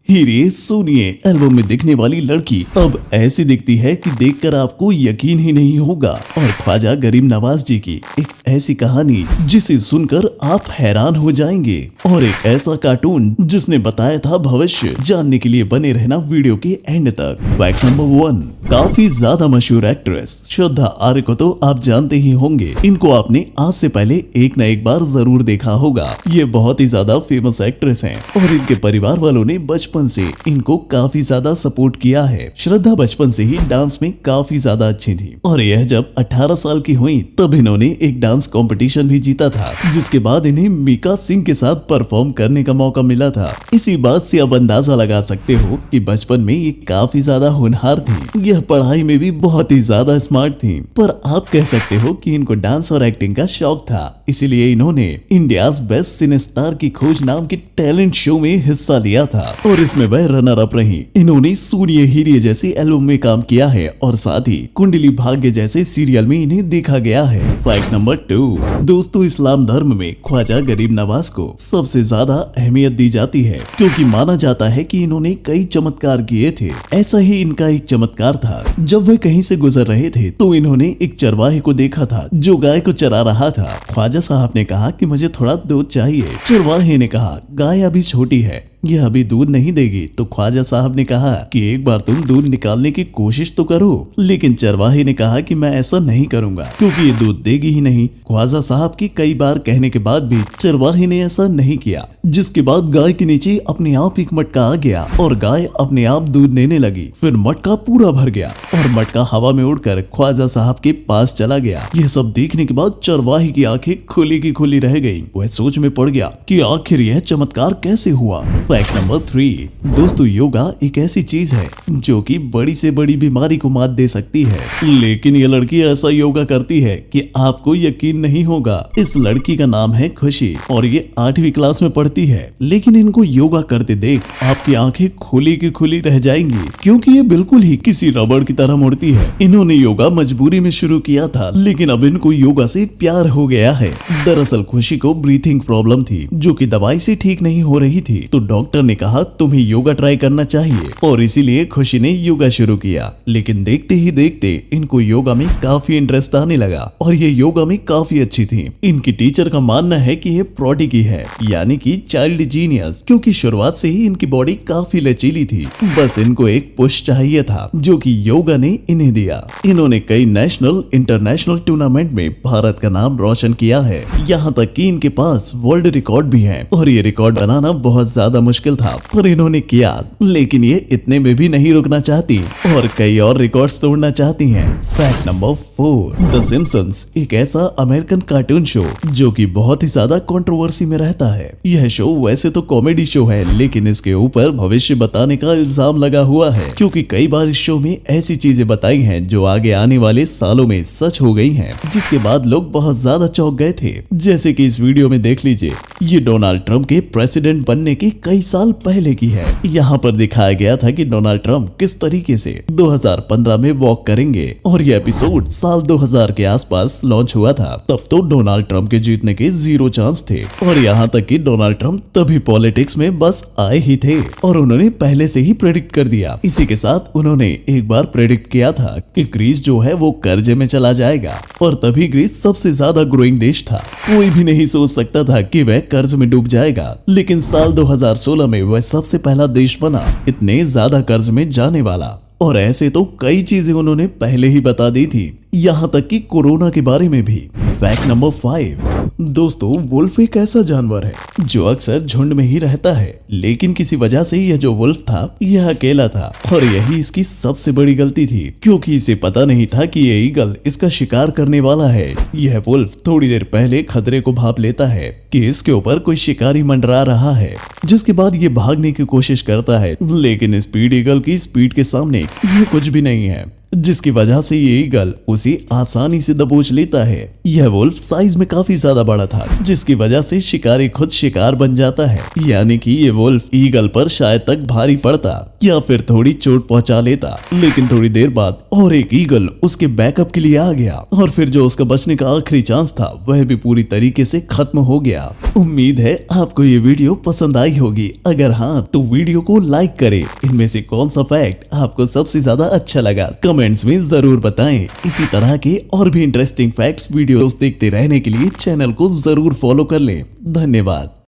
हीरे सुनिए, एल्बम में दिखने वाली लड़की अब ऐसी दिखती है कि देखकर आपको यकीन ही नहीं होगा। और ख्वाजा गरीब नवाज जी की एक ऐसी कहानी जिसे सुनकर आप हैरान हो जाएंगे। और एक ऐसा कार्टून जिसने बताया था भविष्य। जानने के लिए बने रहना वीडियो के एंड तक। फैक्ट नंबर 1, काफी ज्यादा मशहूर एक्ट्रेस श्रद्धा आर्य को तो आप जानते ही होंगे। इनको आपने आज से पहले एक न एक बार जरूर देखा होगा। ये बहुत ही ज्यादा फेमस एक्ट्रेस हैं और इनके परिवार वालों ने बचपन से इनको काफी ज्यादा सपोर्ट किया है। श्रद्धा बचपन से ही डांस में काफी ज्यादा अच्छी थी और यह जब 18 साल की हुई तब इन्होंने एक डांस कंपटीशन भी जीता था, जिसके बाद इन्हें मीका सिंह के साथ परफॉर्म करने का मौका मिला था। इसी बात से अब अंदाजा लगा सकते हो कि बचपन में ये काफी ज्यादा होनहार थी। यह पढ़ाई में भी बहुत ही ज्यादा स्मार्ट थी, पर आप कह सकते हो कि इनको डांस और एक्टिंग का शौक था। इसीलिए इन्होंने इंडियाज बेस्ट सिनेस्टार की खोज नाम के टैलेंट शो में हिस्सा लिया था और इसमें वह रनर अप रही। इन्होंने सुनिए हीरे जैसे एल्बम में काम किया है और साथ ही कुंडली भाग्य जैसे सीरियल में इन्हें देखा गया है। फैक्ट नंबर 2, दोस्तों इस्लाम धर्म में ख्वाजा गरीब नवाज को सबसे ज्यादा अहमियत दी जाती है क्योंकि माना जाता है कि इन्होंने कई चमत्कार किए थे। ऐसा ही इनका एक चमत्कार था। जब वे कहीं से गुजर रहे थे तो इन्होंने एक चरवाहे को देखा था जो गाय को चरा रहा था। ख्वाजा साहब ने कहा कि मुझे थोड़ा दूध चाहिए। चरवाहे ने कहा गाय अभी छोटी है, यह अभी दूध नहीं देगी। तो ख्वाजा साहब ने कहा कि एक बार तुम दूध निकालने की कोशिश तो करो। लेकिन चरवाहे ने कहा कि मैं ऐसा नहीं करूंगा क्योंकि ये दूध देगी ही नहीं। ख्वाजा साहब की कई बार कहने के बाद भी चरवाहे ने ऐसा नहीं किया, जिसके बाद गाय के नीचे अपने आप एक मटका आ गया और गाय अपने आप दूध देने लगी। फिर मटका पूरा भर गया और मटका हवा में उड़कर ख्वाजा साहब के पास चला गया। यह सब देखने के बाद चरवाहे की आंखें खुली की खुली रह गयी। वह सोच में पड़ गया कि आखिर यह चमत्कार कैसे हुआ। फैक्ट नंबर 3, दोस्तों योगा एक ऐसी चीज है जो कि बड़ी से बड़ी बीमारी को मात दे सकती है। लेकिन ये लड़की ऐसा योगा करती है कि आपको यकीन नहीं होगा। इस लड़की का नाम है खुशी और ये 8वीं क्लास में पढ़ती है। लेकिन इनको योगा करते देख आपकी आंखें खुली की खुली रह जाएंगी क्योंकि ये बिल्कुल ही किसी रबड़ की तरह मुड़ती है। इन्होंने योगा मजबूरी में शुरू किया था, लेकिन अब इनको योगा से प्यार हो गया है। दरअसल खुशी को ब्रीथिंग प्रॉब्लम थी जो कि दवाई से ठीक नहीं हो रही थी। तो डॉक्टर ने कहा तुम्हें योगा ट्राई करना चाहिए और इसीलिए खुशी ने योगा शुरू किया। लेकिन देखते ही देखते इनको योगा में काफी इंटरेस्ट आने लगा और ये योगा में काफी अच्छी थी। इनकी टीचर का मानना है कि ये प्रोडिगी है, यानी कि चाइल्ड जीनियस, क्योंकि शुरुआत से ही इनकी बॉडी काफी लचीली थी। बस इनको एक पुश चाहिए था जो कि योगा ने इन्हें दिया। इन्होंने कई नेशनल इंटरनेशनल टूर्नामेंट में भारत का नाम रोशन किया है। यहाँ तक कि इनके पास वर्ल्ड रिकॉर्ड भी है और ये रिकॉर्ड बनाना बहुत ज्यादा मुश्किल था, पर इन्होंने किया। लेकिन ये इतने में भी नहीं रुकना चाहती और कई और रिकॉर्ड्स तोड़ना चाहती हैं। फैक्ट नंबर 4, द सिम्पसंस एक ऐसा अमेरिकन कार्टून शो जो कि बहुत ही ज्यादा कंट्रोवर्सी में रहता है। यह शो वैसे तो कॉमेडी शो है, लेकिन इसके ऊपर भविष्य बताने का इल्जाम लगा हुआ है क्योंकि कई बार इस शो में ऐसी चीजें बताई हैं जो आगे आने वाले सालों में सच हो गई हैं, जिसके बाद लोग बहुत ज्यादा चौंक गए थे। जैसे कि इस वीडियो में देख लीजिए, ये डोनाल्ड ट्रंप के प्रेसिडेंट बनने की कई साल पहले की है। यहाँ पर दिखाया गया था कि डोनाल्ड ट्रंप किस तरीके से 2015 में वॉक करेंगे और यह एपिसोड साल 2000 के आसपास लॉन्च हुआ था। तब तो डोनाल्ड ट्रंप के जीतने के 0 चांस थे और यहाँ तक कि डोनाल्ड ट्रंप तभी पॉलिटिक्स में बस आए ही थे और उन्होंने पहले से ही प्रेडिक्ट कर दिया। इसी के साथ उन्होंने एक बार प्रेडिक्ट किया था कि ग्रीस जो है वो कर्जे में चला जाएगा और तभी ग्रीस सबसे ज्यादा ग्रोइंग देश था। कोई भी नहीं सोच सकता था कि वह कर्ज में डूब जाएगा, लेकिन साल 2016 में वह सबसे पहला देश बना इतने ज्यादा कर्ज में जाने वाला। और ऐसे तो कई चीजें उन्होंने पहले ही बता दी थी, यहाँ तक कि कोरोना के बारे में भी। फैक्ट नंबर 5, दोस्तों वुल्फ एक ऐसा जानवर है जो अक्सर झुंड में ही रहता है, लेकिन किसी वजह से यह जो वुल्फ था यह अकेला था और यही इसकी सबसे बड़ी गलती थी क्योंकि इसे पता नहीं था कि ये ईगल इसका शिकार करने वाला है। यह वुल्फ थोड़ी देर पहले खतरे को भाप लेता है कि इसके ऊपर कोई शिकारी मंडरा रहा है, जिसके बाद ये भागने की कोशिश करता है, लेकिन स्पीड ईगल की स्पीड के सामने ये कुछ भी नहीं है। जिसकी वजह से ये ईगल उसे आसानी से दबोच लेता है। यह वुल्फ साइज में काफी ज्यादा बड़ा था, जिसकी वजह से शिकारी खुद शिकार बन जाता है। यानी कि ये वुल्फ ईगल पर शायद तक भारी पड़ता या फिर थोड़ी चोट पहुंचा लेता, लेकिन थोड़ी देर बाद और एक ईगल उसके बैकअप के लिए आ गया और फिर जो उसका बचने का आखिरी चांस था वह भी पूरी तरीके से खत्म हो गया। उम्मीद है आपको ये वीडियो पसंद आई होगी। अगर हाँ तो वीडियो को लाइक करें। इनमें से कौन सा फैक्ट आपको सबसे ज्यादा अच्छा लगा कमेंट्स में जरूर बताएं। इसी तरह के और भी इंटरेस्टिंग फैक्ट्स वीडियोस देखते रहने के लिए चैनल को जरूर फॉलो कर लें। धन्यवाद।